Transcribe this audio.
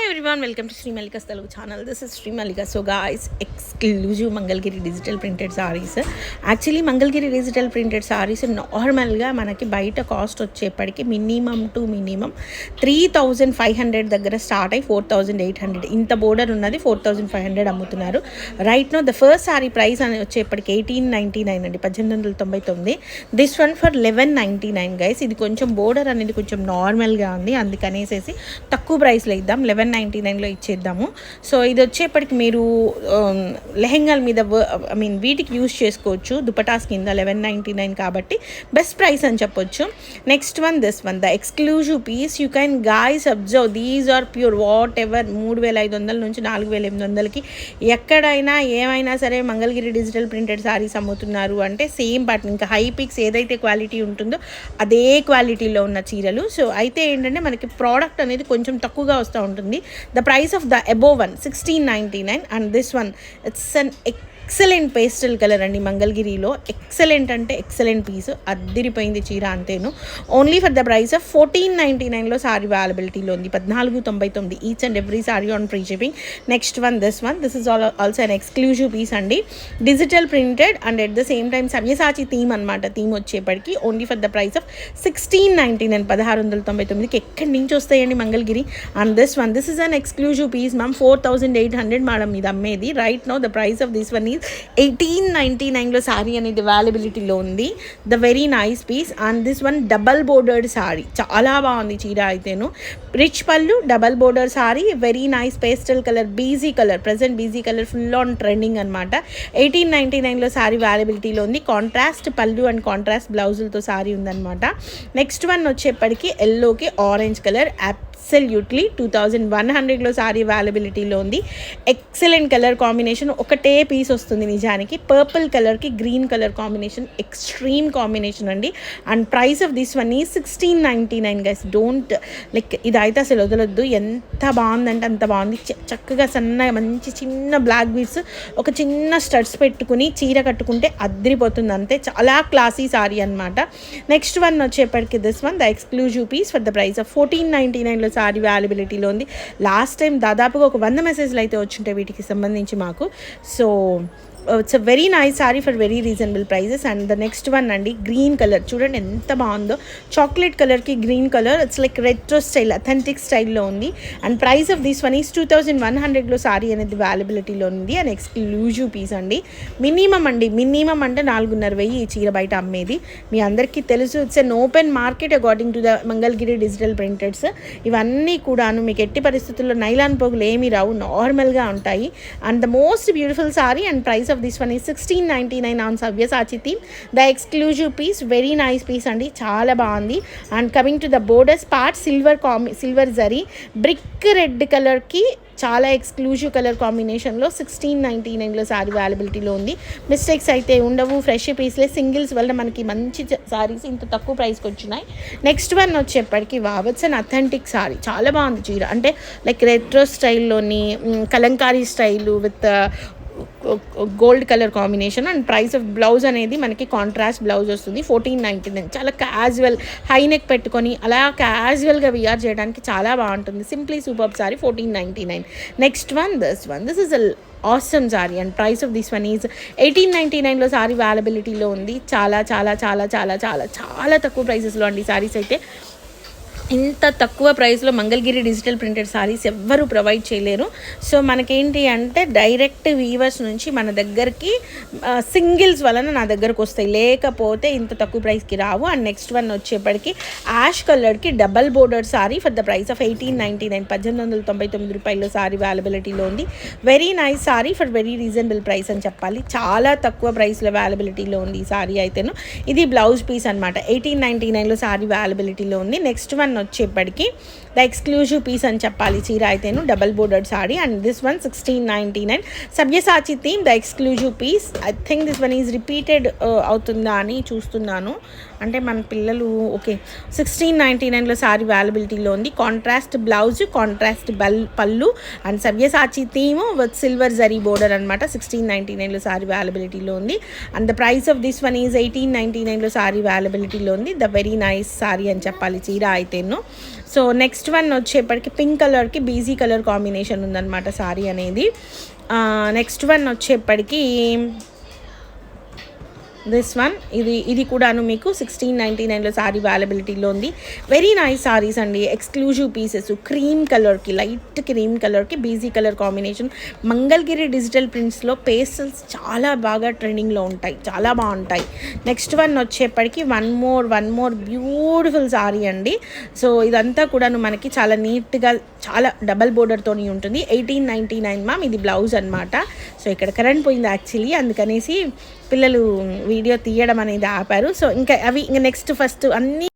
everyone, welcome to Sri Malika's Telugu channel. This is Sri Malika. So guys, exclusive Mangalgiri digital printed sarees. Actually Mangalgiri digital printed sarees normal ga manaki baita cost వచ్చేప్పటికి minimum to minimum 3500 దగ్గర start అయ్యి 4800 ఇంత border ఉన్నది 4500 అమ్ముతున్నారు. Right now the first sorry price అని వచ్చేప్పటికి 1899 అండి, 1899. This one for 1199 guys. ఇది కొంచెం బోర్డర్ అనేది కొంచెం నార్మల్గా ఉంది, అందుకనేసేసి తక్కువ ప్రైస్లో ఇద్దాం, 1199లో ఇచ్చేద్దాము. సో ఇది వచ్చేప్పటికి మీరు లెహెంగాల మీద వీటికి యూజ్ చేసుకోవచ్చు, దుపటాస్ కింద 1199 కాబట్టి బెస్ట్ ప్రైస్ అని చెప్పొచ్చు. Next one this one the exclusive piece. You can guys observe these are pure whatever 3500 నుంచి 4800కి ఎక్కడైనా ఏమైనా సరే మంగళగిరి డిజిటల్ ప్రింటెడ్ సారీస్ అమ్ముతున్నారు అంటే సేమ్ బట్ ఇంకా హై పిక్స్ ఏదైతే క్వాలిటీ ఉంటుందో అదే క్వాలిటీలో ఉన్న చీరలు. సో అయితే ఏంటంటే మనకి ప్రోడక్ట్ అనేది కొంచెం తక్కువగా వస్తూ ఉంటుంది. The price of the above one 1699 and this one it's an excellent pastel colour అండి. మంగళగిరిలో ఎక్సలెంట్ అంటే ఎక్సలెంట్ పీస్, అద్దిరిపోయింది చీర అంతేను. Only for the price of 1499లో సారీ అవైలబిలిటీలో ఉంది, 1499 each and every sari on free shipping. Next one this is also an exclusive piece అండి, digital printed and at the same time సవ్యసాచి థీమ్ అనమాట. థీమ్ వచ్చేప్పటికి only for the price of 1699, 1699కి ఎక్కడి నుంచి వస్తాయండి Mangalagiri. And this is an exclusive piece ma'am, 4800 madam ఇది అమ్మేది. Right now the price of this one 1899లో సారీ అనేది అవైలబిలిటీలో ఉంది. The very nice piece and this one double bordered sari, చాలా బాగుంది చీర అయితేను. Rich pallu, double border sari, very nice pastel colour, beige colour, present beige colour full on trending అనమాట. 1899లో సారీ అవైలబిలిటీలో ఉంది. Contrast pallu and contrast బ్లౌజులతో sari ఉందన్నమాట. నెక్స్ట్ వన్ వచ్చేప్పటికి ఎల్లోకి ఆరెంజ్ కలర్, అబ్సల్యూట్లీ 2100లో సారీ అవైలబిలిటీలో ఉంది. ఎక్సలెంట్ కలర్ కాంబినేషన్, ఒకటే పీస్ వస్తుంది నిజానికి. పర్పుల్ కలర్కి green colour combination, extreme combination అండి. And price of this one ఈ 1699 గైస్. డోంట్ లైక్ ఇదైతే అసలు వదలొద్దు, ఎంత బాగుందంటే అంత బాగుంది. చక్కగా సన్నగా మంచి చిన్న బ్లాక్ బీడ్స్, ఒక చిన్న స్టడ్స్ పెట్టుకుని చీర కట్టుకుంటే అద్దరిపోతుంది అంతే. చాలా క్లాసీ సారీ అనమాట. నెక్స్ట్ వన్ వచ్చేప్పటికి this one the exclusive piece for the price of 1499లో సారీ అవైలబిలిటీలో ఉంది. లాస్ట్ టైం దాదాపుగా ఒక 100 మెసేజ్లు అయితే వచ్చుంటాయి వీటికి సంబంధించి మాకు. So it's a very nice sari for very reasonable prices. And the next one అండి, గ్రీన్ కలర్ చూడండి ఎంత బాగుందో, చాక్లెట్ కలర్కి green colour, it's like retro style, authentic స్టైల్లో ఉంది. And price of this one is 2100లో సారీ అనేది అవైలబిలిటీలో ఉంది. అండ్ ఎక్స్క్లూజివ్ పీస్ అండి. మినిమం అంటే 4500 ఈ చీర బయట అమ్మేది మీ అందరికీ తెలుసు. It's an open market according to the Mangalagiri digital ప్రింటెడ్స్. ఇవన్నీ కూడాను మీకు ఎట్టి పరిస్థితుల్లో నైలాన్ పోగులు ఏమీ రావు, నార్మల్గా ఉంటాయి. And the most beautiful sorry and price this one is 1699 on Sabyasachi theme. The exclusive piece, very nice piece andi, chaala bagundi. And coming to the borders part, silver zari, brick red color ki చాలా exclusive colour కాంబినేషన్లో 1699లో సారీ అవైలబిలిటీలో ఉంది. Mistakes అయితే ఉండవు, fresh పీస్లే, singles వల్ల మనకి మంచి సారీస్ ఇంత తక్కువ ప్రైస్కి వచ్చినాయి. నెక్స్ట్ వన్ వచ్చేప్పటికి వావట్స్ అండ్ అథెంటిక్ సారీ, చాలా బాగుంది చీర. అంటే లైక్ రెట్రో స్టైల్లోని Kalamkari style with gold colour combination. And price of blouse అనేది మనకి కాంట్రాస్ట్ బ్లౌజ్ వస్తుంది, 1499. చాలా క్యాజువల్ హై నెక్ పెట్టుకొని అలా క్యాజువల్గా విఆర్ చేయడానికి చాలా బాగుంటుంది. Simply super sari, 1499. Next one this is awesome sari and price of this one is 1899లో సారీ అవైలబిలిటీలో ఉంది. చాలా చాలా చాలా చాలా చాలా చాలా తక్కువ ప్రైసెస్లో అండి సారీస్ అయితే. ఇంత తక్కువ ప్రైస్లో మంగళగిరి డిజిటల్ ప్రింటెడ్ సారీస్ ఎవ్వరూ ప్రొవైడ్ చేయలేరు. సో మనకేంటి అంటే డైరెక్ట్ వీవర్స్ నుంచి మన దగ్గరికి సింగిల్స్ వలన నా దగ్గరకు వస్తాయి, లేకపోతే ఇంత తక్కువ ప్రైస్కి రావు. అండ్ నెక్స్ట్ వన్ వచ్చేప్పటికి యాష్ కలర్కి double border sorry for the price of 1899, 1899 రూపాయల సారీ అవైలబిలిటీలో ఉంది. Very nice sari for very reasonable price అని చెప్పాలి. చాలా తక్కువ ప్రైస్లో అవైలబిలిటీలో ఉంది ఈ సారీ అయితేను. ఇది బ్లౌజ్ పీస్ అనమాట, 1899లో సారీ అవైలబిలిటీలో ఉంది. నెక్స్ట్ వన్ వచ్చేప్పటికి ద ఎక్స్క్లూజివ్ పీస్ అని చెప్పాలి చీర అయితేను, double bordered sari. And this one 1699 Sabyasachi theme, the exclusive piece. I think this one is repeated అవుతుందా అని చూస్తున్నాను, అంటే మన పిల్లలు ఓకే. 1699లో సారీ అవైలబిలిటీలో ఉంది. Contrast blouse, contrast pallu and సవ్యసాచి theme with silver zari border అనమాట. 1699లో సారీ అవైలబిలిటీలో ఉంది. And the price of this one is 1899లో సారీ అవైలబిలిటీలో ఉంది. ద వెరీ నైస్ సారీ అని చెప్పాలి చీర అయితేను. నేను. సో నెక్స్ట్ వన్ వచ్చేప్పటికి పింక్ కలర్కి బీజీ కలర్ కాంబినేషన్ ఉందన్నమాట సారీ అనేది. నెక్స్ట్ వన్ వచ్చేప్పటికి దిస్ వన్, ఇది కూడాను మీకు 1699లో సారీ అవైలబిలిటీలో ఉంది. వెరీ నైస్ సారీస్ అండి, ఎక్స్క్లూజివ్ పీసెస్. క్రీమ్ కలర్కి, లైట్ క్రీమ్ కలర్కి beige colour combination. Mangalagiri digital ప్రింట్స్లో పేస్టల్స్ చాలా బాగా ట్రెండింగ్లో ఉంటాయి, చాలా బాగుంటాయి. నెక్స్ట్ వన్ వచ్చేప్పటికి వన్ మోర్ బ్యూటిఫుల్ సారీ అండి. సో ఇదంతా కూడాను మనకి చాలా నీట్గా, చాలా డబల్ బోర్డర్తోని ఉంటుంది. 1899 మ్యామ్. ఇది బ్లౌజ్ అనమాట. సో ఇక్కడ కరెంట్ పోయింది యాక్చువల్లీ, అందుకనేసి పిల్లలు వీడియో తీయడం అనేది ఆపారు. సో ఇంకా నెక్స్ట్ ఫస్ట్ అన్నీ